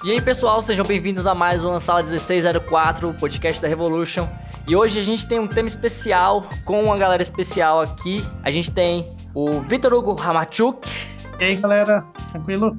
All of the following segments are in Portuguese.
E aí, pessoal, sejam bem-vindos a mais uma Sala 1604, podcast da Revolution. E hoje a gente tem um tema especial, com uma galera especial aqui. A gente tem o Vitor Hugo Ramachuk. E aí, galera, tranquilo?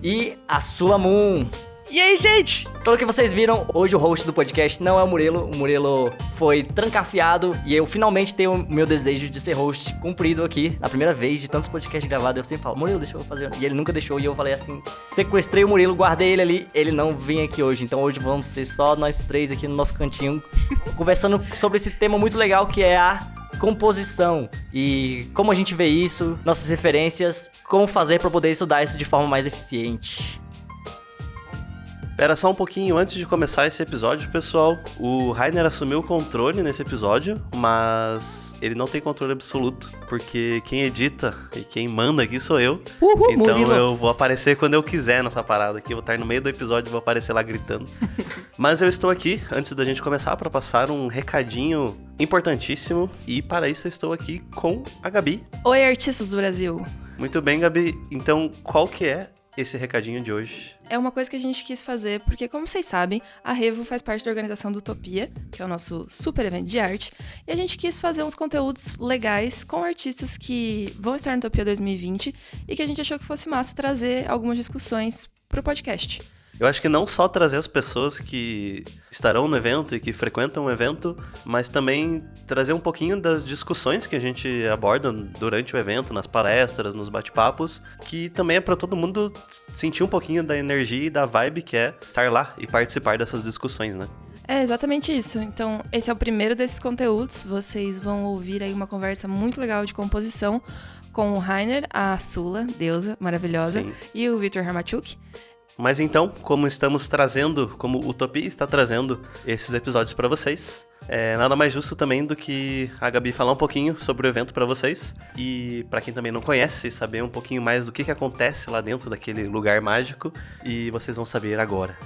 E a Sula Moon. E aí, gente? Pelo que vocês viram, hoje o host do podcast não é o Murilo. O Murilo foi trancafiado e eu finalmente tenho o meu desejo de ser host cumprido aqui. Na primeira vez de tantos podcasts gravados, eu sempre falo, Murilo, deixa eu fazer. E ele nunca deixou e eu falei assim, sequestrei o Murilo, guardei ele ali. Ele não vem aqui hoje, então hoje vamos ser só nós três aqui no nosso cantinho, conversando sobre esse tema muito legal que é a composição e como a gente vê isso, nossas referências, como fazer para poder estudar isso de forma mais eficiente. Pera só um pouquinho, antes de começar esse episódio, pessoal, o Rainer assumiu o controle nesse episódio, mas ele não tem controle absoluto, porque quem edita e quem manda aqui sou eu. Então Murilo. Eu vou aparecer quando eu quiser nessa parada aqui, eu vou estar no meio do episódio e vou aparecer lá gritando. Mas eu estou aqui, antes da gente começar, para passar um recadinho importantíssimo, e para isso eu estou aqui com a Gabi. Oi, artistas do Brasil. Muito bem, Gabi, então qual que é esse recadinho de hoje? É uma coisa que a gente quis fazer, porque como vocês sabem, a Revo faz parte da organização do Utopia, que é o nosso super evento de arte, e a gente quis fazer uns conteúdos legais com artistas que vão estar no Utopia 2020 e que a gente achou que fosse massa trazer algumas discussões pro podcast. Eu acho que não só trazer as pessoas que estarão no evento e que frequentam o evento, mas também trazer um pouquinho das discussões que a gente aborda durante o evento, nas palestras, nos bate-papos, que também é para todo mundo sentir um pouquinho da energia e da vibe que é estar lá e participar dessas discussões, né? É exatamente isso. Então, esse é o primeiro desses conteúdos. Vocês vão ouvir aí uma conversa muito legal de composição com o Rainer, a Sula, deusa maravilhosa, sim, e o Vitor Ramachuk. Mas então, como estamos trazendo, como o Utopia está trazendo esses episódios para vocês, nada mais justo também do que a Gabi falar um pouquinho sobre o evento para vocês. E para quem também não conhece, saber um pouquinho mais do que acontece lá dentro daquele lugar mágico, e vocês vão saber agora.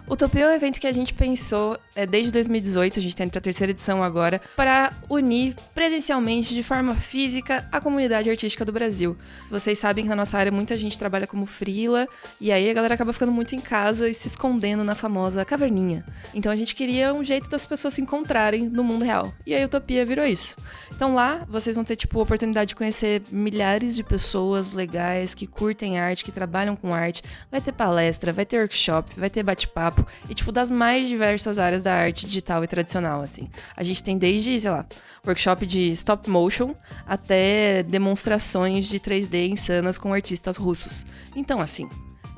O Utopia é um evento que a gente pensou desde 2018, a gente está indo para a terceira edição agora, para unir presencialmente, de forma física, a comunidade artística do Brasil. Vocês sabem que na nossa área muita gente trabalha como freela, e aí a galera acaba ficando muito em casa e se escondendo na famosa caverninha. Então a gente queria um jeito das pessoas se encontrarem no mundo real. E a Utopia virou isso. Então lá vocês vão ter a oportunidade de conhecer milhares de pessoas legais que curtem arte, que trabalham com arte. Vai ter palestra, vai ter workshop, vai ter bate-papo. E, das mais diversas áreas da arte digital e tradicional, assim. A gente tem desde, workshop de stop motion até demonstrações de 3D insanas com artistas russos. Então, assim,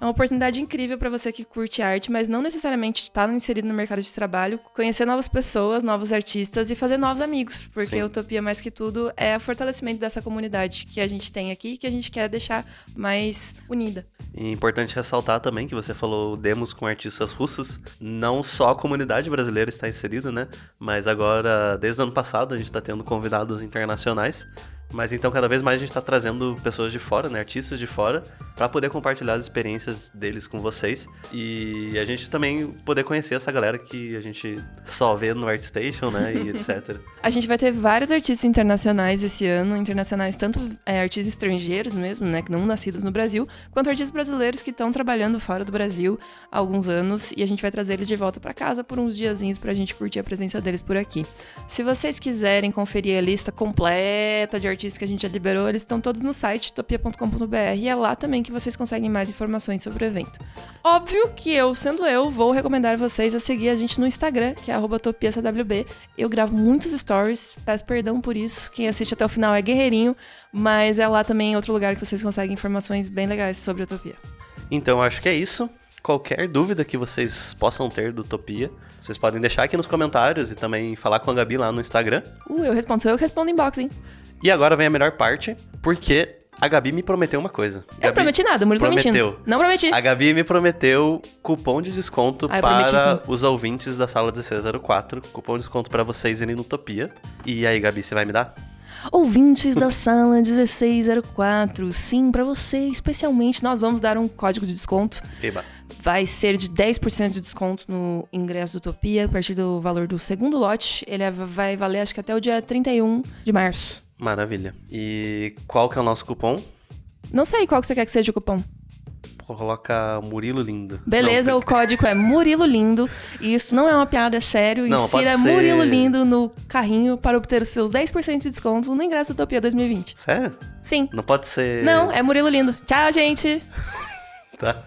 é uma oportunidade incrível para você que curte arte, mas não necessariamente está inserido no mercado de trabalho, conhecer novas pessoas, novos artistas e fazer novos amigos, porque a Utopia, mais que tudo, é o fortalecimento dessa comunidade que a gente tem aqui e que a gente quer deixar mais unida. E é importante ressaltar também que você falou demos com artistas russos, não só a comunidade brasileira está inserida, né? Mas agora, desde o ano passado, a gente está tendo convidados internacionais. Mas então cada vez mais a gente está trazendo pessoas de fora, né, artistas de fora, para poder compartilhar as experiências deles com vocês. E a gente também poder conhecer essa galera que a gente só vê no ArtStation, né, e etc. A gente vai ter vários artistas internacionais esse ano, internacionais tanto artistas estrangeiros mesmo, né, que não nascidos no Brasil, quanto artistas brasileiros que estão trabalhando fora do Brasil há alguns anos, e a gente vai trazer eles de volta para casa por uns diazinhos pra gente curtir a presença deles por aqui. Se vocês quiserem conferir a lista completa de artistas que a gente já liberou, eles estão todos no site utopia.com.br, e é lá também que vocês conseguem mais informações sobre o evento. Óbvio que eu, sendo eu, vou recomendar vocês a seguir a gente no Instagram, que é @utopiacwb. Eu gravo muitos stories, peço perdão por isso, quem assiste até o final é guerreirinho, mas é lá também outro lugar que vocês conseguem informações bem legais sobre a Utopia. Então, acho que é isso. Qualquer dúvida que vocês possam ter do Utopia, vocês podem deixar aqui nos comentários e também falar com a Gabi lá no Instagram. Eu respondo, sou eu que respondo inbox, hein? E agora vem a melhor parte, porque a Gabi me prometeu uma coisa. Eu não prometi nada, o Murilo tá mentindo. Não prometi. A Gabi me prometeu cupom de desconto para os ouvintes da Sala 1604. Cupom de desconto para vocês irem no Utopia. E aí, Gabi, você vai me dar? Ouvintes da Sala 1604, sim, pra você especialmente, nós vamos dar um código de desconto. Eba. Vai ser de 10% de desconto no ingresso do Utopia, a partir do valor do segundo lote. Ele vai valer, acho que até o dia 31 de março. Maravilha. E qual que é o nosso cupom? Não sei qual que você quer que seja o cupom. Coloca Murilo Lindo. Beleza, Não, o código é Murilo Lindo. E isso não é uma piada, é sério. Não, Insira pode ser. Murilo Lindo no carrinho para obter os seus 10% de desconto no ingresso da Utopia 2020. Sério? Sim. Não pode ser... Não, é Murilo Lindo. Tchau, gente. Tá.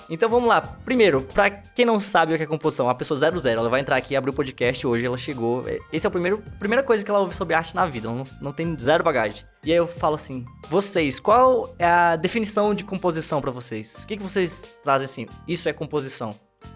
Então vamos lá. Primeiro, pra quem não sabe o que é composição, a pessoa 00, ela vai entrar aqui e abrir o podcast hoje, ela chegou. Esse é a primeira coisa que ela ouve sobre arte na vida, ela não tem zero bagagem. E aí eu falo assim, vocês, qual é a definição de composição pra vocês? O que vocês trazem assim? Isso é composição.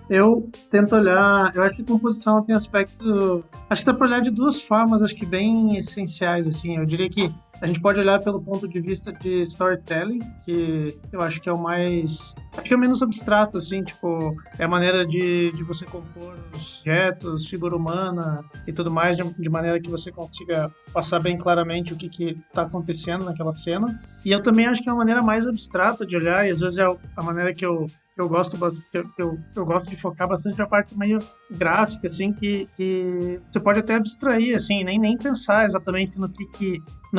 Eu tento olhar, eu acho que composição tem aspecto, acho que dá pra olhar de duas formas, acho que bem essenciais, assim. Eu diria que a gente pode olhar pelo ponto de vista de storytelling, que eu acho que é o mais, acho que é o menos abstrato, assim, tipo, é a maneira de você compor os objetos, figura humana e tudo mais, de maneira que você consiga passar bem claramente o que tá acontecendo naquela cena. E eu também acho que é uma maneira mais abstrata de olhar, e às vezes é a maneira que eu gosto eu gosto de focar bastante na parte meio gráfica, assim, que você pode até abstrair, assim, nem pensar exatamente no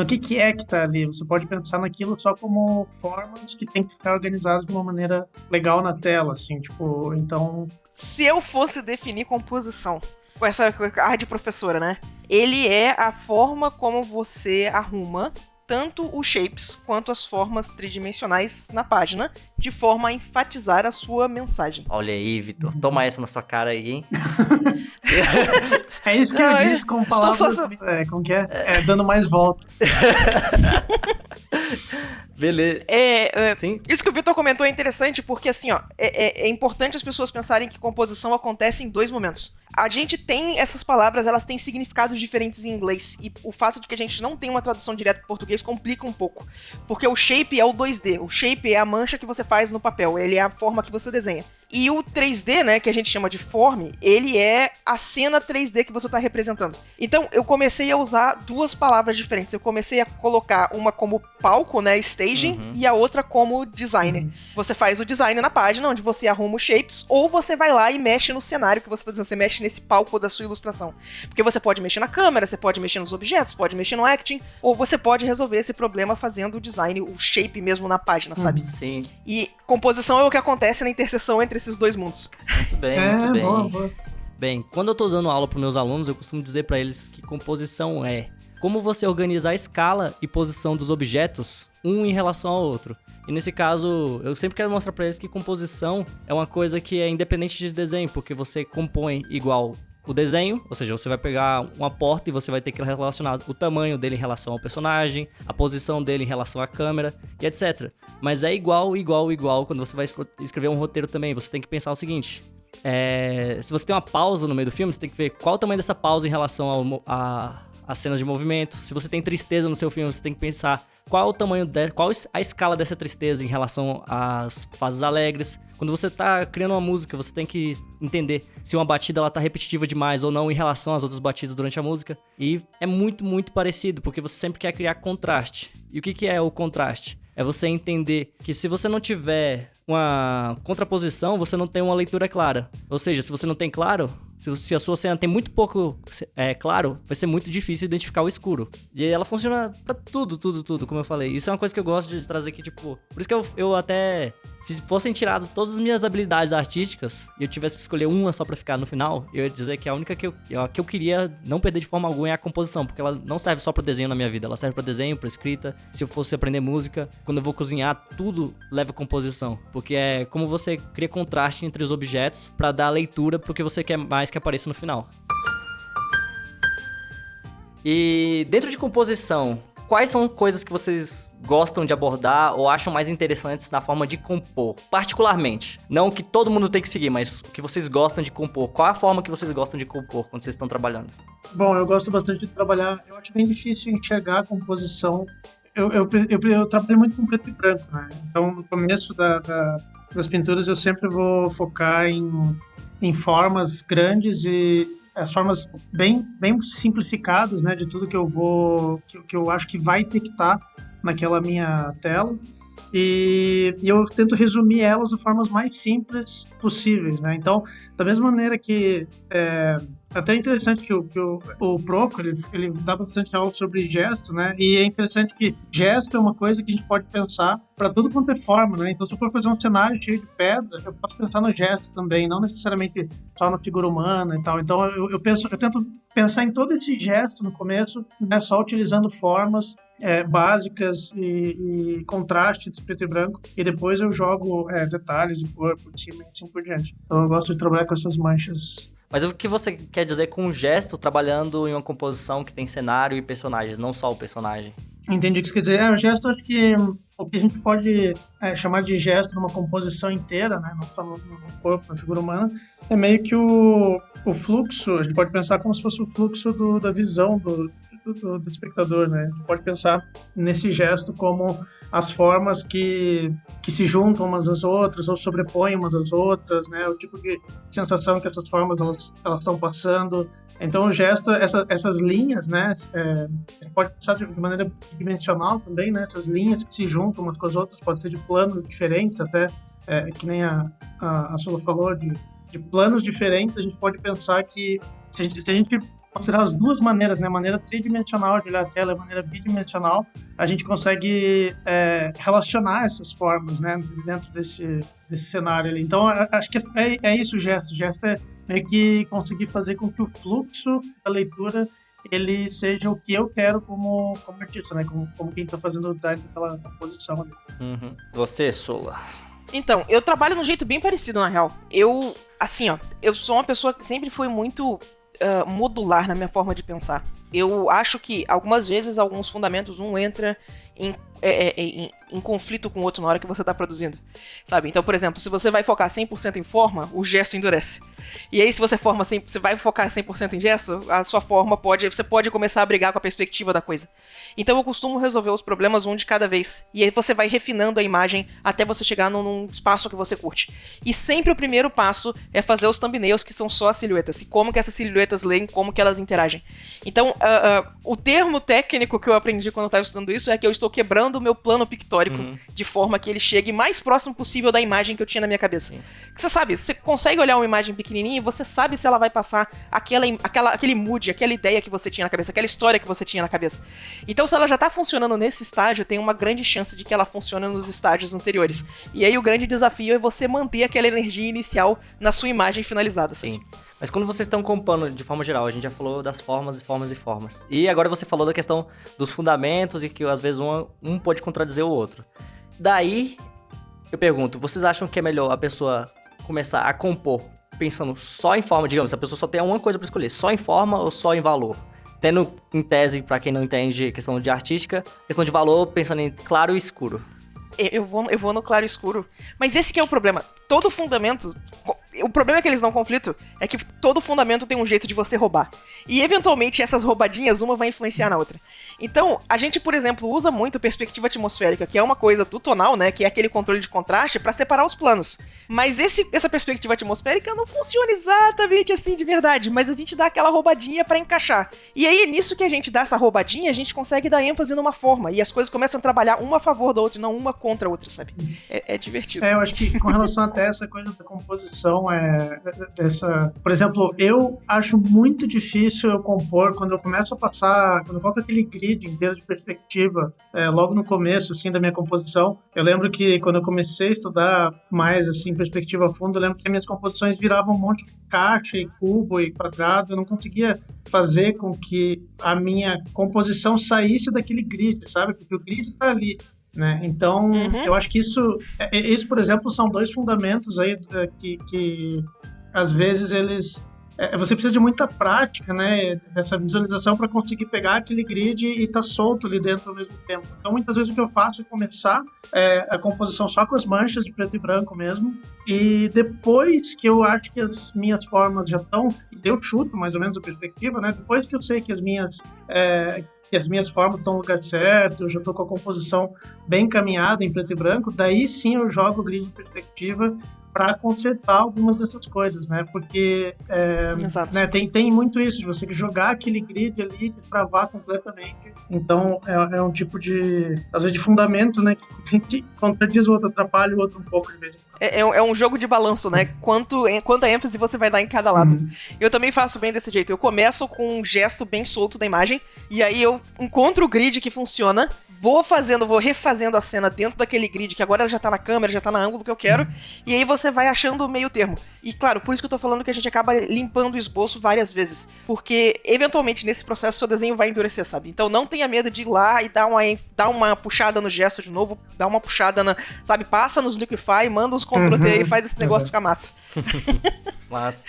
que é que tá ali. Você pode pensar naquilo só como formas que tem que ficar organizadas de uma maneira legal na tela, assim, tipo, então... Se eu fosse definir composição, com essa ar de professora, né? Ele é a forma como você arruma tanto os shapes quanto as formas tridimensionais na página, de forma a enfatizar a sua mensagem. Olha aí, Vitor, toma essa na sua cara aí, hein? É isso que eu disse com palavras... como que é? Dando mais volta. Beleza. Sim? Isso que o Vitor comentou é interessante porque, assim, ó, é importante as pessoas pensarem que composição acontece em dois momentos. A gente tem essas palavras, elas têm significados diferentes em inglês, e o fato de que a gente não tem uma tradução direta para português complica um pouco, porque o shape é o 2D, o shape é a mancha que você faz no papel, ele é a forma que você desenha. E o 3D, né, que a gente chama de form, ele é a cena 3D que você está representando. Então, eu comecei a usar duas palavras diferentes. Eu comecei a colocar uma como palco, né, staging, e a outra como designer. Você faz o design na página, onde você arruma os shapes, ou você vai lá e mexe no cenário que você está dizendo. Você mexe nesse palco da sua ilustração. Porque você pode mexer na câmera, você pode mexer nos objetos, pode mexer no acting, ou você pode resolver esse problema fazendo o design, o shape mesmo na página, sabe? Sim. E composição é o que acontece na interseção entre esses dois mundos. Muito bem, muito bem. Boa. Bem, quando eu tô dando aula pros meus alunos, eu costumo dizer pra eles que composição é como você organizar a escala e posição dos objetos, um em relação ao outro. E nesse caso, eu sempre quero mostrar pra eles que composição é uma coisa que é independente de desenho, porque você compõe igual o desenho, ou seja, você vai pegar uma porta e você vai ter que relacionar o tamanho dele em relação ao personagem, a posição dele em relação à câmera e etc. Mas é igual quando você vai escrever um roteiro também. Você tem que pensar o seguinte, se você tem uma pausa no meio do filme, você tem que ver qual o tamanho dessa pausa em relação às cenas de movimento. Se você tem tristeza no seu filme, você tem que pensar qual o tamanho qual a escala dessa tristeza em relação às fases alegres. Quando você tá criando uma música, você tem que entender se uma batida ela tá repetitiva demais ou não em relação às outras batidas durante a música. E é muito, muito parecido, porque você sempre quer criar contraste. E o que é o contraste? É você entender que se você não tiver uma contraposição, você não tem uma leitura clara. Ou seja, se você não tem claro, se a sua cena tem muito pouco claro, vai ser muito difícil identificar o escuro. E ela funciona pra tudo, como eu falei. Isso é uma coisa que eu gosto de trazer aqui, tipo... Por isso que eu até... Se fossem tiradas todas as minhas habilidades artísticas e eu tivesse que escolher uma só pra ficar no final, eu ia dizer que a única que eu queria não perder de forma alguma é a composição, porque ela não serve só pra desenho na minha vida, ela serve pra desenho, pra escrita. Se eu fosse aprender música, quando eu vou cozinhar, tudo leva composição, porque é como você cria contraste entre os objetos pra dar a leitura pro que você quer mais que apareça no final. E dentro de composição, quais são coisas que vocês gostam de abordar ou acham mais interessantes na forma de compor? Particularmente. Não que todo mundo tem que seguir, mas o que vocês gostam de compor. Qual é a forma que vocês gostam de compor quando vocês estão trabalhando? Bom, eu gosto bastante de trabalhar. Eu acho bem difícil enxergar a composição. Eu trabalho muito com preto e branco, né? Então, no começo das pinturas, eu sempre vou focar em formas grandes e as formas bem simplificadas, né, de tudo que eu acho que vai ter que estar naquela minha tela, e eu tento resumir elas de formas mais simples possíveis, né? Então, da mesma maneira que até interessante que o Proco, ele dá bastante aula sobre gesto, né? E é interessante que gesto é uma coisa que a gente pode pensar para tudo quanto é forma, né? Então, se eu for fazer um cenário cheio de pedra, eu posso pensar no gesto também, não necessariamente só na figura humana e tal. Então, eu tento pensar em todo esse gesto no começo, né? Só utilizando formas básicas e contraste entre preto e branco, e depois eu jogo detalhes e cor por cima e assim por diante. Então eu gosto de trabalhar com essas manchas. Mas o que você quer dizer com um gesto trabalhando em uma composição que tem cenário e personagens, não só o personagem? Entendi o que você quer dizer. O gesto, acho que o que a gente pode chamar de gesto numa composição inteira, né, não só no corpo, na figura humana, é meio que o fluxo, a gente pode pensar como se fosse o fluxo da visão do espectador, né? A gente pode pensar nesse gesto como as formas que se juntam umas às outras ou sobrepõem umas às outras, né? O tipo de sensação que essas formas elas estão passando. Então o gesto, essas linhas, né? A gente pode pensar de maneira dimensional também, né? Essas linhas que se juntam umas com as outras, pode ser de planos diferentes até, que nem a Sula falou, de planos diferentes. A gente pode pensar que se a gente considerar as duas maneiras, né? A maneira tridimensional de olhar a tela e a maneira bidimensional, a gente consegue relacionar essas formas, né? Dentro desse cenário ali. Então, acho que é isso o gesto. O gesto é meio que conseguir fazer com que o fluxo da leitura ele seja o que eu quero como artista, né? Como quem está fazendo aquela posição ali. Uhum. Você, Sula? Então, eu trabalho de um jeito bem parecido, na real. Eu sou uma pessoa que sempre foi muito modular na minha forma de pensar. Eu acho que algumas vezes alguns fundamentos entra em conflito com o outro na hora que você está produzindo, sabe? Então, por exemplo, se você vai focar 100% em forma, o gesto endurece. E aí, se você vai focar 100% em gesto, a sua forma você pode começar a brigar com a perspectiva da coisa. Então, eu costumo resolver os problemas um de cada vez. E aí você vai refinando a imagem até você chegar num espaço que você curte. E sempre o primeiro passo é fazer os thumbnails, que são só as silhuetas. E como que essas silhuetas leem, como que elas interagem. Então, o termo técnico que eu aprendi quando eu estava estudando isso é que eu estou quebrando o meu plano pictórico de forma que ele chegue mais próximo possível da imagem que eu tinha na minha cabeça. Que você sabe, você consegue olhar uma imagem pequenininha e você sabe se ela vai passar aquele mood, aquela ideia que você tinha na cabeça, aquela história que você tinha na cabeça. Então, se ela já está funcionando nesse estágio, tem uma grande chance de que ela funcione nos estágios anteriores. E aí o grande desafio é você manter aquela energia inicial na sua imagem finalizada. Sim. Mas quando vocês estão compondo de forma geral, a gente já falou das formas e formas e formas. E agora você falou da questão dos fundamentos e que às vezes um pode contradizer o outro. Daí, eu pergunto, vocês acham que é melhor a pessoa começar a compor pensando só em forma? Digamos, se a pessoa só tem uma coisa para escolher, só em forma ou só em valor? Tendo em tese, para quem não entende questão de artística, questão de valor pensando em claro e escuro. Eu vou no claro e escuro. Mas esse que é o problema. Todo fundamento... O problema é que eles não conflito, é que todo fundamento tem um jeito de você roubar. E eventualmente essas roubadinhas, uma vai influenciar na outra. Então, a gente, por exemplo, usa muito perspectiva atmosférica, que é uma coisa do tonal, né? Que é aquele controle de contraste para separar os planos. Mas essa perspectiva atmosférica não funciona exatamente assim de verdade, mas a gente dá aquela roubadinha para encaixar. E aí, nisso que a gente dá essa roubadinha, a gente consegue dar ênfase numa forma. E as coisas começam a trabalhar uma a favor da outra, não uma contra a outra, sabe? É divertido. Eu acho que com relação até essa coisa da composição, por exemplo, eu acho muito difícil eu compor quando eu começo a passar, quando eu coloco aquele grid inteiro de perspectiva, logo no começo, assim, da minha composição. Eu lembro que quando eu comecei a estudar mais, assim, perspectiva a fundo, eu lembro que as minhas composições viravam um monte de caixa e cubo e quadrado. Eu não conseguia fazer com que a minha composição saísse daquele grid, sabe? Porque o grid tá ali, né? Então, eu acho que isso, por exemplo, são dois fundamentos aí que às vezes eles... você precisa de muita prática, né? Dessa visualização para conseguir pegar aquele grid e estar solto ali dentro ao mesmo tempo. Então, muitas vezes o que eu faço é começar a composição só com as manchas de preto e branco mesmo, e depois que eu acho que as minhas formas já estão... Eu chuto mais ou menos a perspectiva, né? Depois que eu sei que as minhas formas estão no lugar certo, eu já estou com a composição bem encaminhada em preto e branco, daí sim eu jogo o grid de perspectiva para consertar algumas dessas coisas, né? Porque Exato. né, tem muito isso, de você jogar aquele grid ali, de travar completamente. Então, é um tipo de, às vezes, de fundamento, né? Que contradiz o outro, atrapalha o outro um pouco, de vez em quando. É um jogo de balanço, né? Quanta ênfase você vai dar em cada lado. Eu também faço bem desse jeito. Eu começo com um gesto bem solto da imagem, e aí eu encontro o grid que funciona, vou refazendo a cena dentro daquele grid, que agora já tá na câmera, já tá no ângulo que eu quero, e aí você vai achando o meio termo. E claro, por isso que eu tô falando que a gente acaba limpando o esboço várias vezes, porque eventualmente nesse processo seu desenho vai endurecer, sabe? Então não tenha medo de ir lá e dar uma puxada no gesto de novo, dar uma puxada sabe, passa nos Liquify, manda uns Ctrl+T e faz esse negócio ficar massa. Massa.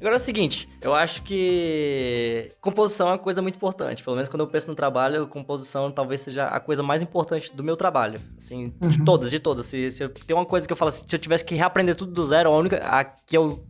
Agora é o seguinte, eu acho que composição é uma coisa muito importante. Pelo menos quando eu penso no trabalho, composição talvez seja a coisa mais importante do meu trabalho. Assim, de todas. Se eu tem uma coisa que eu falo assim, se eu tivesse que reaprender tudo do zero, a que eu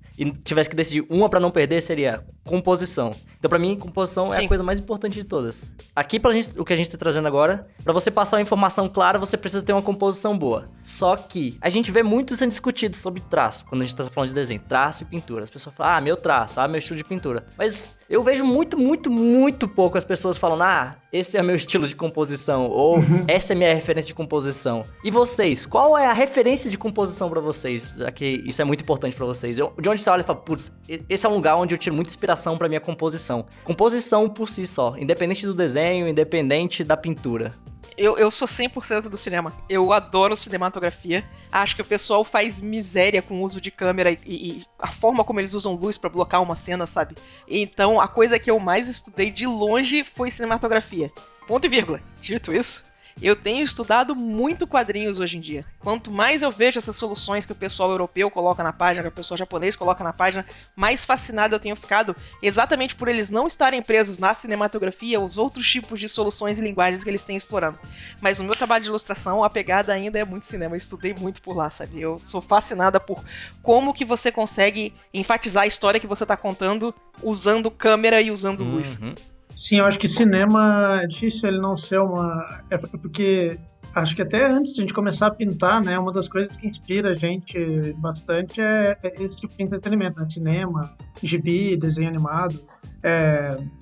tivesse que decidir uma pra não perder, seria composição. Então, pra mim, composição é a coisa mais importante de todas. Aqui, o que a gente tá trazendo agora, pra você passar uma informação clara, você precisa ter uma composição boa. Só que a gente vê muito sendo discutido sobre traço, quando a gente tá falando de desenho. Traço e pintura. As pessoas falam, meu traço, meu estilo de pintura. Mas eu vejo muito pouco as pessoas falando, esse é meu estilo de composição, ou essa é minha referência de composição. E vocês, qual é a referência de composição pra vocês? Já que isso é muito importante pra vocês. De onde você olha e fala, putz, esse é um lugar onde eu tiro muita inspiração pra minha composição. Composição por si só, independente do desenho, independente da pintura. Eu sou 100% do cinema. Eu adoro cinematografia. Acho que o pessoal faz miséria com o uso de câmera e a forma como eles usam luz pra blocar uma cena, sabe? Então, a coisa que eu mais estudei de longe foi cinematografia. Ponto e vírgula. Dito isso, eu tenho estudado muito quadrinhos hoje em dia. Quanto mais eu vejo essas soluções que o pessoal europeu coloca na página, que o pessoal japonês coloca na página, mais fascinado eu tenho ficado, exatamente por eles não estarem presos na cinematografia, os outros tipos de soluções e linguagens que eles têm explorando. Mas no meu trabalho de ilustração, a pegada ainda é muito cinema. Eu estudei muito por lá, sabe? Eu sou fascinada por como que você consegue enfatizar a história que você tá contando usando câmera e usando luz. Sim, eu acho que cinema é difícil ele não ser uma... É porque acho que até antes de a gente começar a pintar, né, uma das coisas que inspira a gente bastante é esse tipo de entretenimento, né? Cinema, gibi, desenho animado.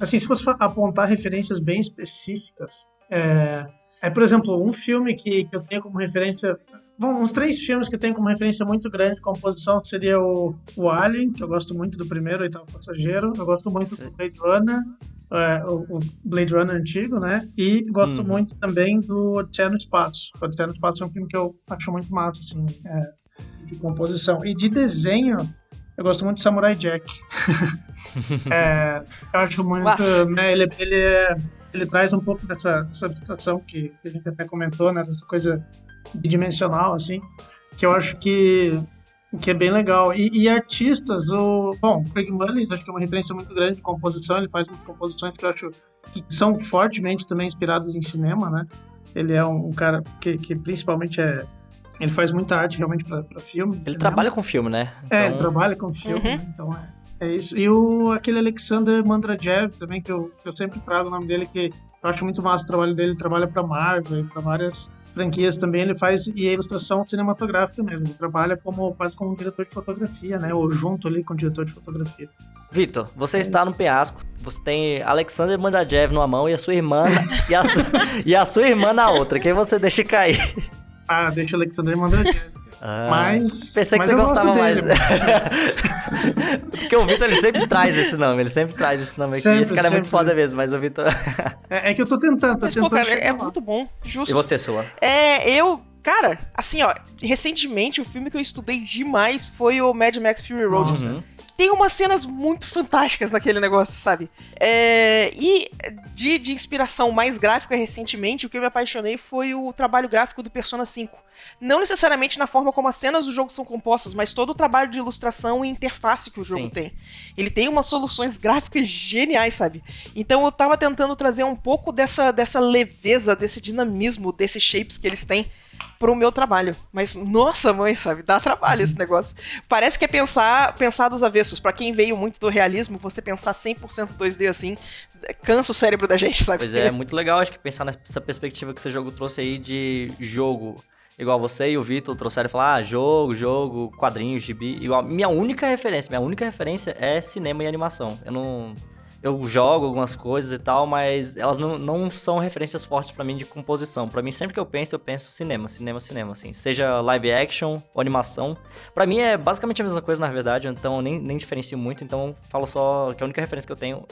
Assim, se fosse apontar referências bem específicas, por exemplo, um filme que eu tenho como referência... Bom, uns 3 filmes que eu tenho como referência muito grande de composição, que seria o Alien, que eu gosto muito do primeiro, o Oitavo Passageiro. Eu gosto muito do Blade Runner, o Blade Runner antigo, né? E gosto muito também do Odisseia no Espaço. O Odisseia no Espaço é um filme que eu acho muito massa, assim, de composição. E de desenho, eu gosto muito de Samurai Jack. Eu acho muito... Né, ele traz um pouco dessa abstração que a gente até comentou, né? Dessa coisa bidimensional, assim, que eu acho que é bem legal. E artistas, o Craig Mulligan, acho que é uma referência muito grande de composição. Ele faz muitas composições que eu acho que são fortemente também inspiradas em cinema, né? Ele é um cara que principalmente ele faz muita arte realmente para filme. Ele trabalha com filme, né? Então... ele trabalha com filme, né? Então é isso. E aquele Alexander Mandrajev também, que eu sempre trago o nome dele, que eu acho muito massa o trabalho dele. Ele trabalha para Marvel, para várias franquias também. Ele faz a ilustração cinematográfica mesmo. Ele trabalha quase como diretor de fotografia, né? Ou junto ali com o diretor de fotografia. Vitor, você está no penhasco, você tem Alexander Mandrajev numa mão e a sua irmã e a sua irmã na outra. Quem você deixa cair? Deixa o Alexander Mandrajev. Mas pensei que você gostava mais. Porque o Vitor, ele sempre traz esse nome aqui. Sempre, esse cara é muito foda mesmo, mas o Vitor... É que eu tô tentando. Pô, cara, é muito bom, justo. E você, Sula? Cara, assim, recentemente o filme que eu estudei demais foi o Mad Max Fury Road. Tem umas cenas muito fantásticas naquele negócio, sabe? E de inspiração mais gráfica recentemente, o que eu me apaixonei foi o trabalho gráfico do Persona 5. Não necessariamente na forma como as cenas do jogo são compostas, mas todo o trabalho de ilustração e interface que o jogo tem. Ele tem umas soluções gráficas geniais, sabe? Então eu tava tentando trazer um pouco dessa leveza, desse dinamismo, desses shapes que eles têm pro meu trabalho. Mas, nossa mãe, sabe? Dá trabalho esse negócio. Parece que é pensar dos avessos. Pra quem veio muito do realismo, você pensar 100% 2D assim, cansa o cérebro da gente, sabe? Pois é muito legal, acho que pensar nessa perspectiva que esse jogo trouxe aí de jogo. Igual você e o Vitor trouxeram e falaram, jogo, quadrinhos, gibi. Igual, minha única referência é cinema e animação. Eu jogo algumas coisas e tal, mas elas não são referências fortes pra mim de composição. Pra mim, sempre que eu penso cinema, assim. Seja live action ou animação. Pra mim é basicamente a mesma coisa, na verdade, então eu nem diferencio muito. Então falo só que a única referência que eu tenho...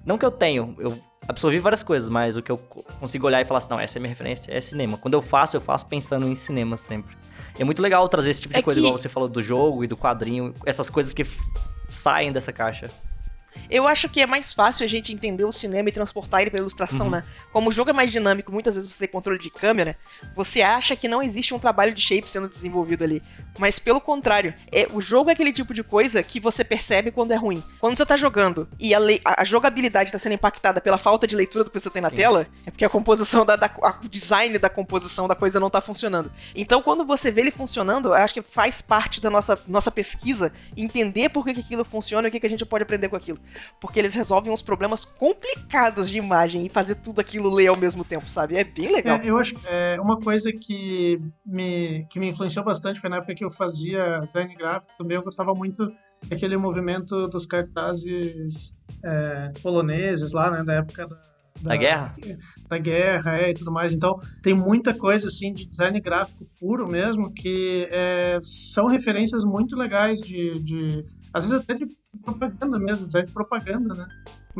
Não que eu tenho, eu absorvi várias coisas, mas o que eu consigo olhar e falar assim, não, essa é a minha referência, é cinema. Quando eu faço pensando em cinema sempre. E é muito legal trazer esse tipo de coisa, igual você falou do jogo e do quadrinho, essas coisas que saem dessa caixa. Eu acho que é mais fácil a gente entender o cinema e transportar ele pra ilustração, né? Como o jogo é mais dinâmico, muitas vezes você tem controle de câmera, você acha que não existe um trabalho de shape sendo desenvolvido ali. Mas pelo contrário, o jogo é aquele tipo de coisa que você percebe quando é ruim. Quando você tá jogando e a jogabilidade tá sendo impactada pela falta de leitura do que você tem na tela, é porque a composição, o design da composição da coisa não tá funcionando. Então quando você vê ele funcionando, eu acho que faz parte da nossa pesquisa entender por que aquilo funciona e o que a gente pode aprender com aquilo. Porque eles resolvem uns problemas complicados de imagem e fazer tudo aquilo ler ao mesmo tempo, sabe? É bem legal. Eu acho que uma coisa que me influenciou bastante foi na época que eu fazia design gráfico também. Eu gostava muito daquele movimento dos cartazes poloneses lá, né? Da época da guerra? Da guerra, e tudo mais. Então, tem muita coisa, assim, de design gráfico puro mesmo, que são referências muito legais às vezes até de propaganda mesmo, design de propaganda, né?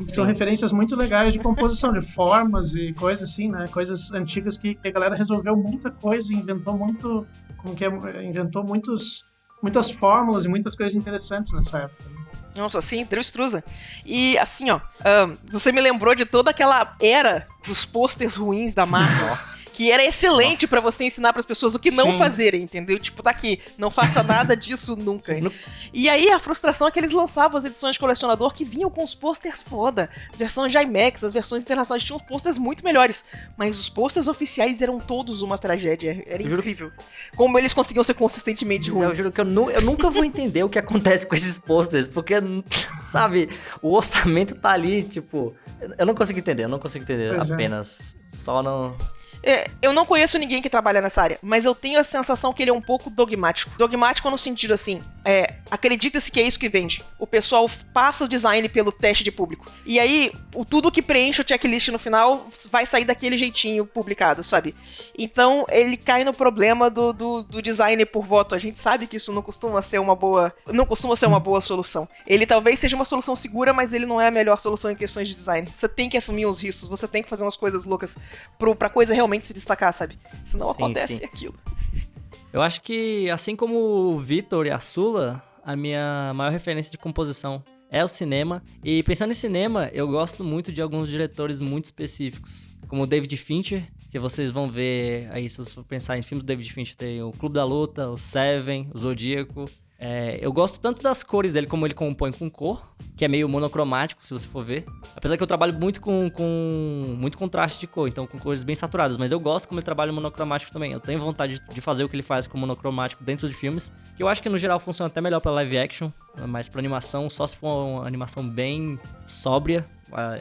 São referências muito legais de composição, de formas e coisas assim, né? Coisas antigas que a galera resolveu muita coisa, inventou muitas fórmulas e muitas coisas interessantes nessa época, né? Nossa, sim, Drew Struzan. E assim, ó, você me lembrou de toda aquela era dos posters ruins da Marvel. Nossa. Que era excelente pra você ensinar pras pessoas o que não fazerem, entendeu? Tipo, tá aqui, não faça nada disso nunca. E aí a frustração é que eles lançavam as edições de colecionador que vinham com os posters foda. As versões de IMAX, as versões internacionais tinham uns posters muito melhores. Mas os posters oficiais eram todos uma tragédia. Era incrível. Como eles conseguiam ser consistentemente ruins. Eu juro que eu nunca vou entender o que acontece com esses posters, porque, sabe, o orçamento tá ali, tipo... Eu não consigo entender apenas. Só não... Eu não conheço ninguém que trabalha nessa área, mas eu tenho a sensação que ele é um pouco dogmático. Dogmático no sentido assim, acredita-se que é isso que vende. O pessoal passa o design pelo teste de público. E aí, tudo que preenche o checklist no final vai sair daquele jeitinho publicado, sabe? Então, ele cai no problema do design por voto. A gente sabe que isso não costuma ser uma boa solução. Ele talvez seja uma solução segura, mas ele não é a melhor solução em questões de design. Você tem que assumir os riscos, você tem que fazer umas coisas loucas pra coisa realmente se destacar, sabe? Senão acontece aquilo. Eu acho que, assim como o Vitor e a Sula, a minha maior referência de composição é o cinema. E pensando em cinema, eu gosto muito de alguns diretores muito específicos, como o David Fincher, que vocês vão ver aí, se você for pensar em filmes do David Fincher, tem o Clube da Luta, o Seven, o Zodíaco. Eu gosto tanto das cores dele, como ele compõe com cor, que é meio monocromático, se você for ver. Apesar que eu trabalho muito com muito contraste de cor, então com cores bem saturadas. Mas eu gosto como ele trabalha monocromático também. Eu tenho vontade de fazer o que ele faz com monocromático dentro de filmes, que eu acho que no geral funciona até melhor pra live action, mas pra animação, só se for uma animação bem sóbria.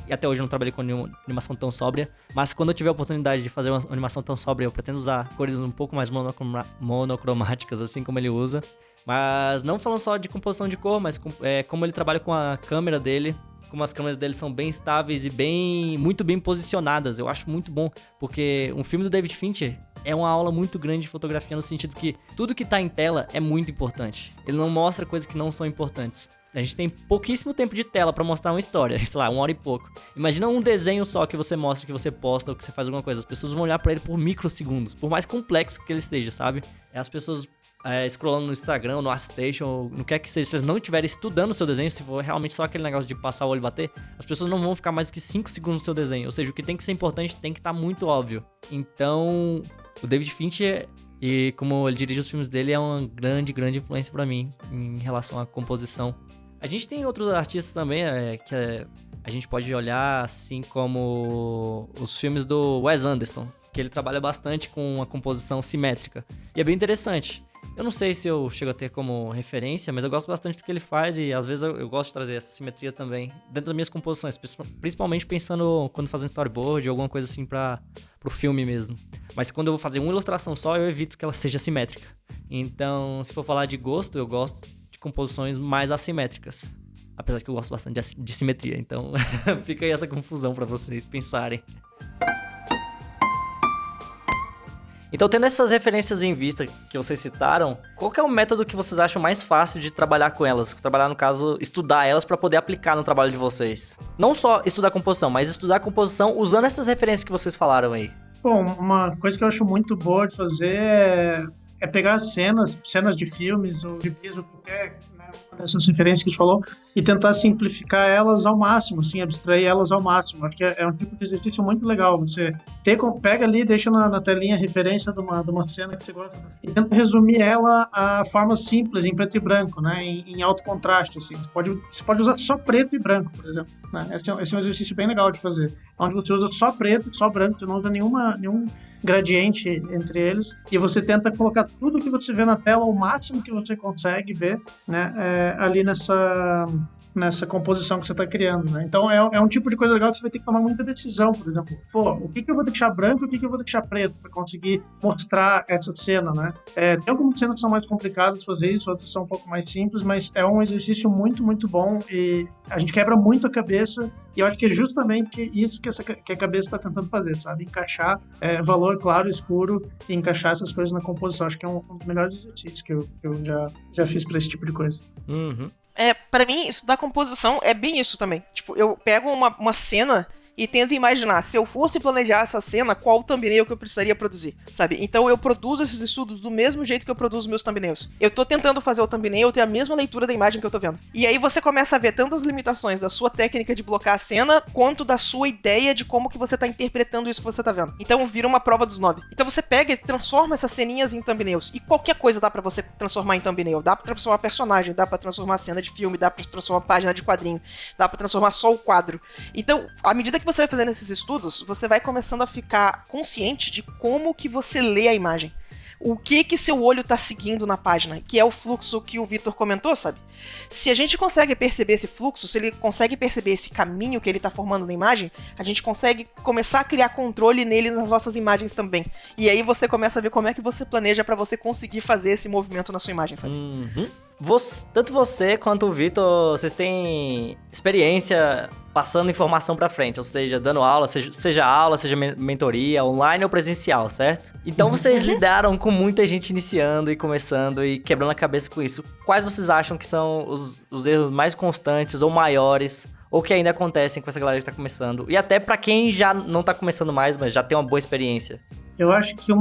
E até hoje eu não trabalhei com animação tão sóbria. Mas quando eu tiver a oportunidade de fazer uma animação tão sóbria, eu pretendo usar cores um pouco mais monocromáticas, assim como ele usa. Mas não falando só de composição de cor, mas como ele trabalha com a câmera dele, como as câmeras dele são bem estáveis e muito bem posicionadas. Eu acho muito bom, porque um filme do David Fincher é uma aula muito grande de fotografia, no sentido que tudo que tá em tela é muito importante. Ele não mostra coisas que não são importantes. A gente tem pouquíssimo tempo de tela pra mostrar uma história, sei lá, 1 hora e pouco. Imagina um desenho só que você mostra, que você posta ou que você faz alguma coisa. As pessoas vão olhar pra ele por microsegundos, por mais complexo que ele esteja, sabe? As pessoas scrollando no Instagram, no ArtStation, ou no que é que seja, se eles não estiverem estudando o seu desenho, se for realmente só aquele negócio de passar o olho e bater, as pessoas não vão ficar mais do que 5 segundos no seu desenho. Ou seja, o que tem que ser importante tem que estar muito óbvio. Então, o David Fincher, e como ele dirige os filmes dele, é uma grande, grande influência pra mim em relação à composição. A gente tem outros artistas também que a gente pode olhar, assim como os filmes do Wes Anderson, que ele trabalha bastante com uma composição simétrica. E é bem interessante. Eu não sei se eu chego a ter como referência, mas eu gosto bastante do que ele faz e às vezes eu gosto de trazer essa simetria também dentro das minhas composições, principalmente pensando quando fazendo storyboard ou alguma coisa assim pro filme mesmo. Mas quando eu vou fazer uma ilustração só, eu evito que ela seja simétrica. Então, se for falar de gosto, eu gosto de composições mais assimétricas. Apesar de que eu gosto bastante de simetria, então fica aí essa confusão pra vocês pensarem. Então, tendo essas referências em vista que vocês citaram, qual que é o método que vocês acham mais fácil de trabalhar com elas? Trabalhar, no caso, estudar elas para poder aplicar no trabalho de vocês. Não só estudar composição, mas estudar composição usando essas referências que vocês falaram aí. Bom, uma coisa que eu acho muito boa de fazer é pegar cenas de filmes ou de bis ou qualquer, né, uma dessas referências que a gente falou, e tentar simplificar elas ao máximo, assim, abstrair elas ao máximo. Acho que é um tipo de exercício muito legal. Você pega ali, deixa na telinha a referência de uma cena que você gosta e tenta resumir ela a forma simples, em preto e branco, né, em alto contraste. Assim. Você pode usar só preto e branco, por exemplo. Né? Esse é um exercício bem legal de fazer, onde você usa só preto, só branco, você não usa nenhum gradiente entre eles, e você tenta colocar tudo que você vê na tela, o máximo que você consegue ver, né, ali nessa composição que você está criando, né? Então é um tipo de coisa legal que você vai ter que tomar muita decisão, por exemplo, o que eu vou deixar branco e o que eu vou deixar preto para conseguir mostrar essa cena, né? Tem algumas cenas que são mais complicadas de fazer isso, outras são um pouco mais simples, mas é um exercício muito, muito bom e a gente quebra muito a cabeça e eu acho que é justamente isso que a cabeça está tentando fazer, sabe? Encaixar valor claro e escuro e encaixar essas coisas na composição. Acho que é um dos melhores exercícios que eu já fiz para esse tipo de coisa. Uhum. Pra mim, estudar composição é bem isso também. Tipo, eu pego uma cena e tento imaginar, se eu fosse planejar essa cena, qual thumbnail que eu precisaria produzir, sabe? Então eu produzo esses estudos do mesmo jeito que eu produzo meus thumbnails. Eu tô tentando fazer o thumbnail ter a mesma leitura da imagem que eu tô vendo. E aí você começa a ver tanto as limitações da sua técnica de blocar a cena, quanto da sua ideia de como que você tá interpretando isso que você tá vendo. Então vira uma prova dos 9. Então você pega e transforma essas ceninhas em thumbnails. E qualquer coisa dá pra você transformar em thumbnail. Dá pra transformar personagem, dá pra transformar cena de filme, dá pra transformar página de quadrinho, dá pra transformar só o quadro. Então, à medida que você vai fazendo esses estudos, você vai começando a ficar consciente de como que você lê a imagem. O que seu olho está seguindo na página, que é o fluxo que o Vitor comentou, sabe? Se a gente consegue perceber esse fluxo, se ele consegue perceber esse caminho que ele está formando na imagem, a gente consegue começar a criar controle nele nas nossas imagens também. E aí você começa a ver como é que você planeja para você conseguir fazer esse movimento na sua imagem, sabe? Uhum. Tanto você quanto o Vitor, vocês têm experiência passando informação pra frente, ou seja, dando aula, seja aula, seja mentoria, online ou presencial, certo? Então vocês lidaram com muita gente iniciando e começando e quebrando a cabeça com isso. Quais vocês acham que são os erros mais constantes ou maiores, ou que ainda acontecem com essa galera que tá começando? E até pra quem já não tá começando mais, mas já tem uma boa experiência. Eu acho que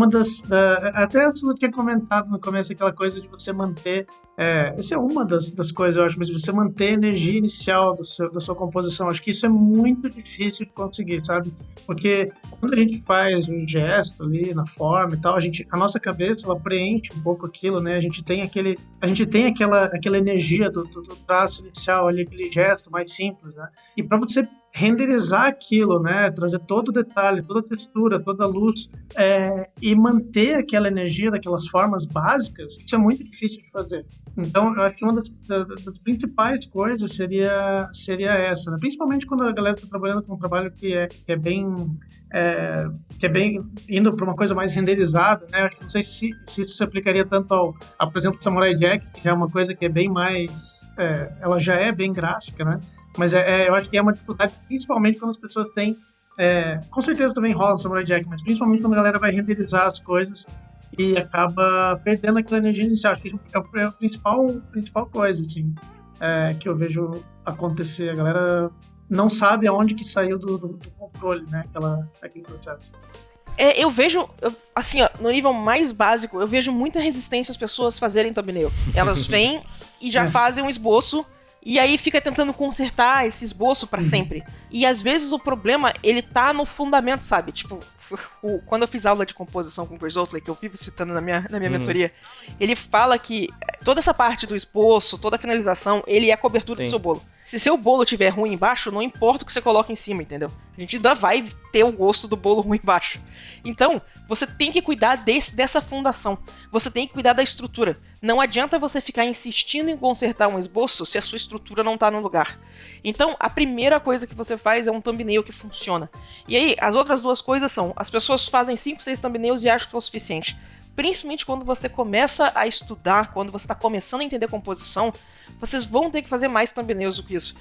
até eu tinha comentado no começo aquela coisa de você manter, essa é uma das coisas, eu acho, mas você manter a energia inicial da sua composição, acho que isso é muito difícil de conseguir, sabe? Porque quando a gente faz um gesto ali na forma e tal, a nossa cabeça, ela preenche um pouco aquilo, né? A gente tem aquela energia do traço inicial ali, aquele gesto mais simples, né? E para você renderizar aquilo, né, trazer todo o detalhe, toda a textura, toda a luz, e manter aquela energia daquelas formas básicas, isso é muito difícil de fazer. Então, eu acho que uma das principais coisas seria essa, né? Principalmente quando a galera está trabalhando com um trabalho que é bem indo para uma coisa mais renderizada, né? Eu acho que não sei se isso se aplicaria tanto por exemplo, Samurai Jack, que já é uma coisa que é bem mais, ela já é bem gráfica, né? Mas eu acho que é uma dificuldade, principalmente quando as pessoas têm... com certeza também rola no Samurai Jack, mas principalmente quando a galera vai renderizar as coisas e acaba perdendo aquela energia inicial. Acho que é a principal coisa, assim, que eu vejo acontecer. A galera não sabe aonde que saiu do controle, né? Aquele processo. Eu vejo, assim, ó, no nível mais básico, eu vejo muita resistência às pessoas fazerem thumbnail. Elas vêm e já fazem um esboço, e aí fica tentando consertar esse esboço pra sempre. E às vezes o problema, ele tá no fundamento, sabe? Tipo, quando eu fiz aula de composição com o Chris Oatley, que eu vivo citando na minha mentoria, ele fala que toda essa parte do esboço, toda a finalização, ele é a cobertura do seu bolo. Se seu bolo tiver ruim embaixo, não importa o que você coloca em cima, entendeu? A gente ainda vai ter o gosto do bolo ruim embaixo. Então, você tem que cuidar dessa fundação. Você tem que cuidar da estrutura. Não adianta você ficar insistindo em consertar um esboço se a sua estrutura não tá no lugar. Então, a primeira coisa que você faz é um thumbnail que funciona. E aí, as outras duas coisas são, as pessoas fazem 5, 6 thumbnails e acham que é o suficiente. Principalmente quando você começa a estudar, quando você está começando a entender composição, vocês vão ter que fazer mais thumbnails do que isso.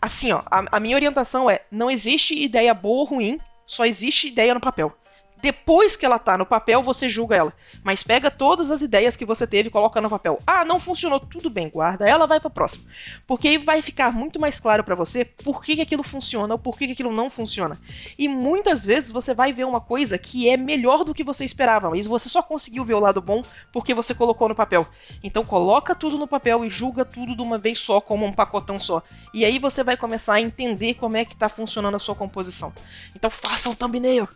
Assim, ó, a minha orientação é, não existe ideia boa ou ruim, só existe ideia no papel. Depois que ela tá no papel, você julga ela. Mas pega todas as ideias que você teve e coloca no papel. Ah, não funcionou, tudo bem, guarda ela, vai pra próxima. Porque aí vai ficar muito mais claro pra você por que aquilo funciona ou por que aquilo não funciona. E muitas vezes você vai ver uma coisa que é melhor do que você esperava, mas você só conseguiu ver o lado bom porque você colocou no papel. Então coloca tudo no papel e julga tudo de uma vez só, como um pacotão só. E aí você vai começar a entender como é que tá funcionando a sua composição. Então faça um thumbnail.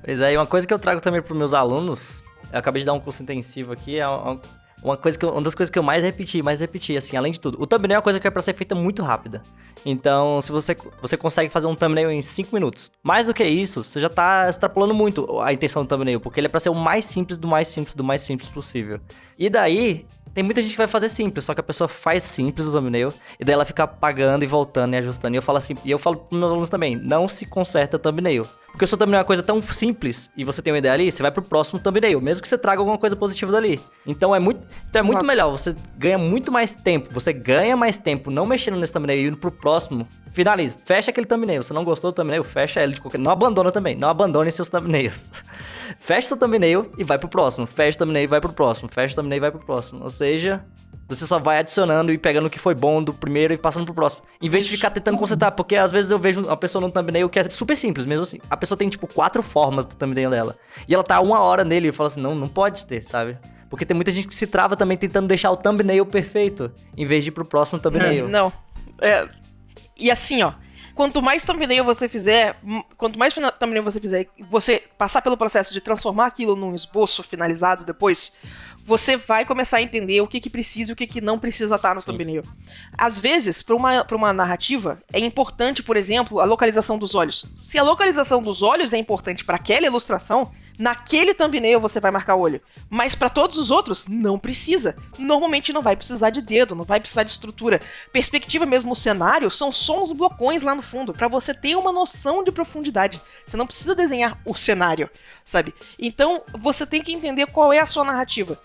Pois é, e uma coisa que eu trago também para os meus alunos, eu acabei de dar um curso intensivo aqui, é uma das coisas que eu mais repeti, assim, além de tudo. O thumbnail é uma coisa que é para ser feita muito rápida. Então, se você consegue fazer um thumbnail em 5 minutos. Mais do que isso, você já tá extrapolando muito a intenção do thumbnail, porque ele é para ser o mais simples do mais simples do mais simples possível. E daí, tem muita gente que vai fazer simples, só que a pessoa faz simples o thumbnail, e daí ela fica apagando e voltando e ajustando. E eu falo assim, e eu falo pros meus alunos também, não se conserta thumbnail. Porque o seu thumbnail é uma coisa tão simples e você tem uma ideia ali, você vai pro próximo thumbnail, mesmo que você traga alguma coisa positiva dali. Então é muito melhor, você ganha muito mais tempo, não mexendo nesse thumbnail e indo pro próximo, finaliza, fecha aquele thumbnail. Você não gostou do thumbnail, fecha ele de qualquer... Não abandona também, não abandone seus thumbnails. Fecha seu thumbnail e vai pro próximo, fecha o thumbnail e vai pro próximo, fecha o thumbnail e vai pro próximo. Ou seja... Você só vai adicionando e pegando o que foi bom do primeiro e passando pro próximo. Em vez de ficar tentando consertar, porque às vezes eu vejo uma pessoa num thumbnail que é super simples, mesmo assim. A pessoa tem, 4 formas do thumbnail dela. E ela tá 1 hora nele e eu falo assim, não pode ter, sabe? Porque tem muita gente que se trava também tentando deixar o thumbnail perfeito, em vez de ir pro próximo thumbnail. Não. E assim, ó. Quanto mais thumbnail você fizer, você passar pelo processo de transformar aquilo num esboço finalizado depois, você vai começar a entender o que precisa e o que não precisa estar no thumbnail. Às vezes, para uma narrativa, é importante, por exemplo, a localização dos olhos. Se a localização dos olhos é importante para aquela ilustração, naquele thumbnail você vai marcar o olho. Mas para todos os outros, não precisa. Normalmente não vai precisar de dedo, não vai precisar de estrutura. Perspectiva mesmo, o cenário, são só uns blocões lá no fundo, para você ter uma noção de profundidade. Você não precisa desenhar o cenário, sabe? Então, você tem que entender qual é a sua narrativa.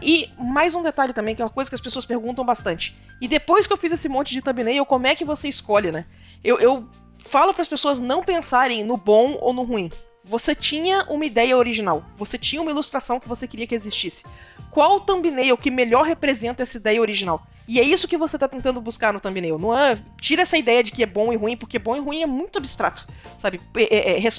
E mais um detalhe também, que é uma coisa que as pessoas perguntam bastante. E depois que eu fiz esse monte de thumbnail, como é que você escolhe, né? Eu falo para as pessoas não pensarem no bom ou no ruim. Você tinha uma ideia original, você tinha uma ilustração que você queria que existisse. Qual o thumbnail que melhor representa essa ideia original? E é isso que você está tentando buscar no thumbnail. Não é, tira essa ideia de que é bom e ruim, porque bom e ruim é muito abstrato, sabe?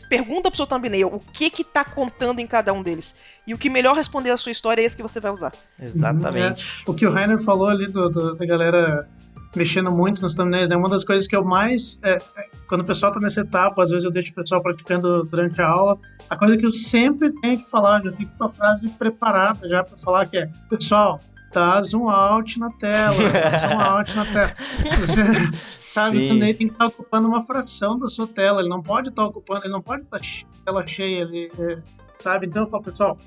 Pergunta pro seu thumbnail o que tá contando em cada um deles. E o que melhor responder a sua história é esse que você vai usar. Exatamente. O que o Rainer falou ali da galera mexendo muito nos thumbnails, né? Uma das coisas que eu mais... quando o pessoal tá nessa etapa, às vezes eu deixo o pessoal praticando durante a aula, a coisa que eu sempre tenho que falar, já fico com a frase preparada já para falar, que é, pessoal, dá zoom out na tela, zoom out na tela. Você sabe, o thumbnail tem que estar ocupando uma fração da sua tela, ele não pode estar ocupando, ele não pode estar tela cheia ali, sabe? Então eu falo, pessoal,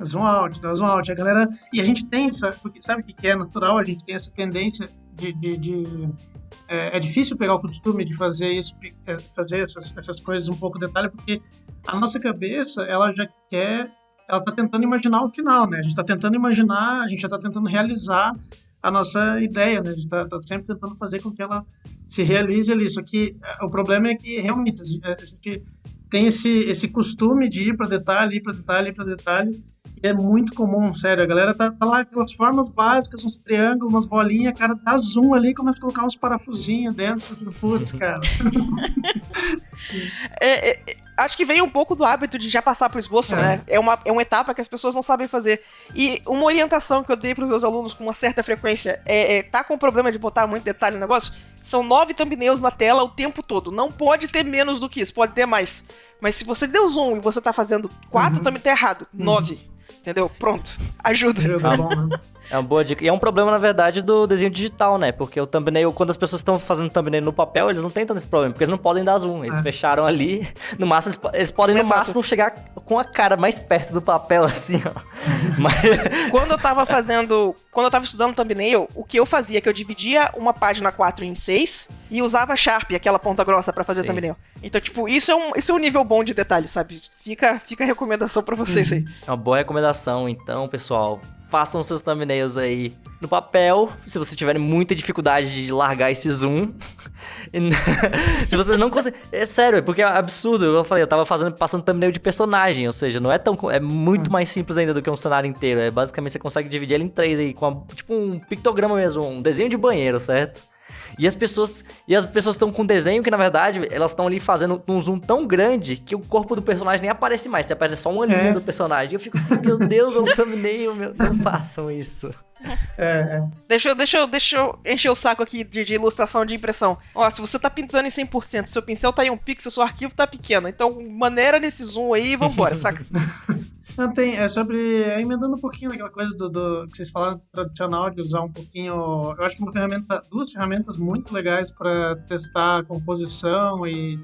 zoom out, dá zoom out. A galera... E a gente tem essa... Porque sabe o que é natural? A gente tem essa tendência é difícil pegar o costume de fazer isso, fazer essas coisas um pouco detalhe, porque a nossa cabeça, ela tá tentando imaginar o final, né? A gente tá tentando imaginar, a gente já tá tentando realizar a nossa ideia, né? A gente tá sempre tentando fazer com que ela se realize ali. Só que o problema é que realmente a gente tem esse costume de ir para detalhe, e é muito comum, sério, a galera tá lá aquelas formas básicas, uns triângulos, umas bolinhas, cara, dá zoom ali e começa a colocar uns parafusinhos dentro, assim, putz, cara. Acho que veio um pouco do hábito de já passar pro esboço, né? É uma etapa que as pessoas não sabem fazer. E uma orientação que eu dei pros meus alunos com uma certa frequência tá com problema de botar muito detalhe no negócio? São 9 thumbnails na tela o tempo todo. Não pode ter menos do que isso, pode ter mais. Mas se você deu zoom e você tá fazendo 4, também tá errado. 9. Entendeu? Sim. Pronto. Ajuda. Tá bom, né? É uma boa dica. E é um problema, na verdade, do desenho digital, né? Porque o thumbnail, quando as pessoas estão fazendo thumbnail no papel, eles não têm tanto esse problema, porque eles não podem dar zoom. Eles fecharam ali. No máximo, eles podem, no máximo, chegar com a cara mais perto do papel, assim, ó. Mas... Quando eu tava estudando thumbnail, o que eu fazia é que eu dividia uma página 4 em 6 e usava Sharp, aquela ponta grossa, pra fazer thumbnail. Então, tipo, isso é um nível bom de detalhe, sabe? Fica a recomendação pra vocês aí. É uma boa recomendação, então, pessoal. Façam seus thumbnails aí no papel, se vocês tiverem muita dificuldade de largar esse zoom. Se vocês não conseguem... É sério, porque é absurdo. Eu falei, eu tava passando thumbnail de personagem, ou seja, não é tão... É muito mais simples ainda do que um cenário inteiro. É basicamente, você consegue dividir ele em 3 aí, com tipo um pictograma mesmo, um desenho de banheiro, certo? E as pessoas estão com desenho que, na verdade, elas estão ali fazendo um zoom tão grande que o corpo do personagem nem aparece mais. Você aparece só uma linha do personagem. E eu fico assim, meu Deus, é um thumbnail, não façam isso. Deixa eu encher o saco aqui de ilustração de impressão. Ó, se você tá pintando em 100%, seu pincel tá em 1 pixel, seu arquivo tá pequeno. Então, maneira nesse zoom aí e vambora, saca? Não, emendando um pouquinho naquela coisa do que vocês falaram do tradicional, de usar um pouquinho. Eu acho que duas ferramentas muito legais para testar composição e